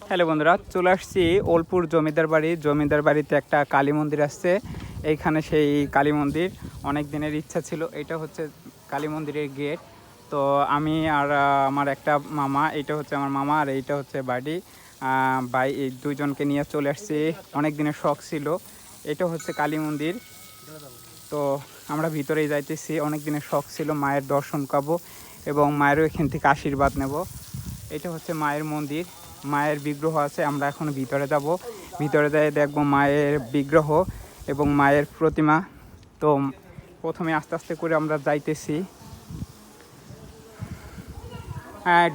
Hello বন্ধুরা, চলে আসছি ওলপুর জমিদার বাড়িতে একটা কালী মন্দির আসছে। এইখানে সেই কালী মন্দির অনেক দিনের ইচ্ছা ছিল। এটা হচ্ছে কালী মন্দিরের গেট। তো আমি আর আমার একটা মামা, এইটা হচ্ছে আমার মামা আর এইটা হচ্ছে বাড়ি ভাই, এই দুইজনকে নিয়ে চলে আসছি। অনেক দিনের শখ ছিল। এটা হচ্ছে কালী মন্দির। তো আমরা ভিতরেই যাইতেছি। অনেক দিনের শখ ছিল মায়ের দর্শন পাবো এবং মায়েরও এখান থেকে আশীর্বাদ নেব। এটা হচ্ছে মায়ের মন্দির, মায়ের বিগ্রহ আছে। আমরা এখন ভিতরে যাব, ভিতরে যাই দেখবো মায়ের বিগ্রহ এবং মায়ের প্রতিমা। তো প্রথমে আস্তে আস্তে করে আমরা যাইতেছি।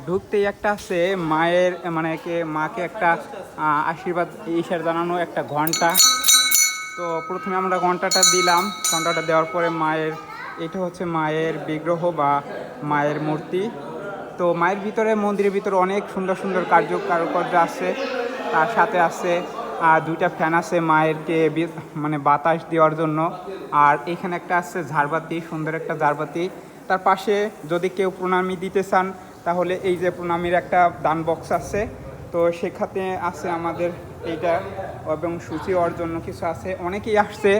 ঢুকতেই একটা আছে মায়ের মাকে একটা আশীর্বাদ ইশারা জানানো একটা ঘন্টা। তো প্রথমে আমরা ঘন্টাটা দিলাম। ঘন্টাটা দেওয়ার পরে এটা হচ্ছে মায়ের বিগ্রহ বা মায়ের মূর্তি। তো মায়ের ভিতরে, মন্দিরের ভিতরে অনেক সুন্দর সুন্দর কারুকার্য আছে। তার সাথে আছে দুইটা ফ্যান আছে মায়েরকে বাতাস দেওয়ার জন্য। আর এখানে একটা আছে ঝাড়বাতি, সুন্দর একটা ঝাড়বাতি। তার পাশে যদি কেউ প্রণামী দিতে চান তাহলে এই যে প্রণামীর একটা দান বক্স আছে। তো সেখানে আছে আমাদের এইটা এবং সূচি হওয়ার জন্য কিছু আছে। অনেকেই আসছে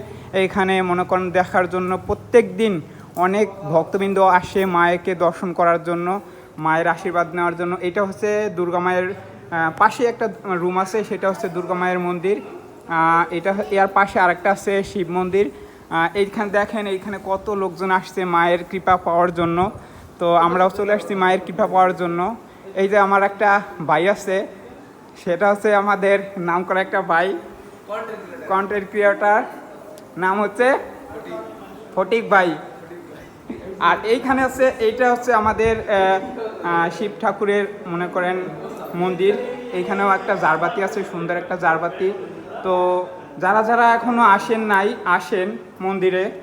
এইখানে মনে করেন দেখার জন্য। প্রত্যেক দিন অনেক ভক্তবৃন্দ আসে মায়েরকে দর্শন করার জন্য, মায়ের আশীর্বাদ নেওয়ার জন্য। এটা হচ্ছে দুর্গা মায়ের পাশে একটা রুম আছে, সেটা হচ্ছে দুর্গা মায়ের মন্দির। এর পাশে আরেকটা আছে শিব মন্দির। এইখানে দেখেন, এইখানে কত লোকজন আসছে মায়ের কৃপা পাওয়ার জন্য। তো আমরাও চলে আসছি মায়ের কৃপা পাওয়ার জন্য। এই যে আমার একটা ভাই আছে, সেটা হচ্ছে আমাদের নাম করা একটা ভাই, কন্টেন্ট ক্রিয়েটার, নাম হচ্ছে ফটিক ভাই। আর এইখানে আছে, এইটা হচ্ছে আমাদের শিব ঠাকুরের মনে করেন মন্দির। এইখানেও একটা ঝাড়বাতি আছে, সুন্দর একটা ঝাড়বাতি। তো যারা যারা এখনো আসেন নাই, আসেন মন্দিরে।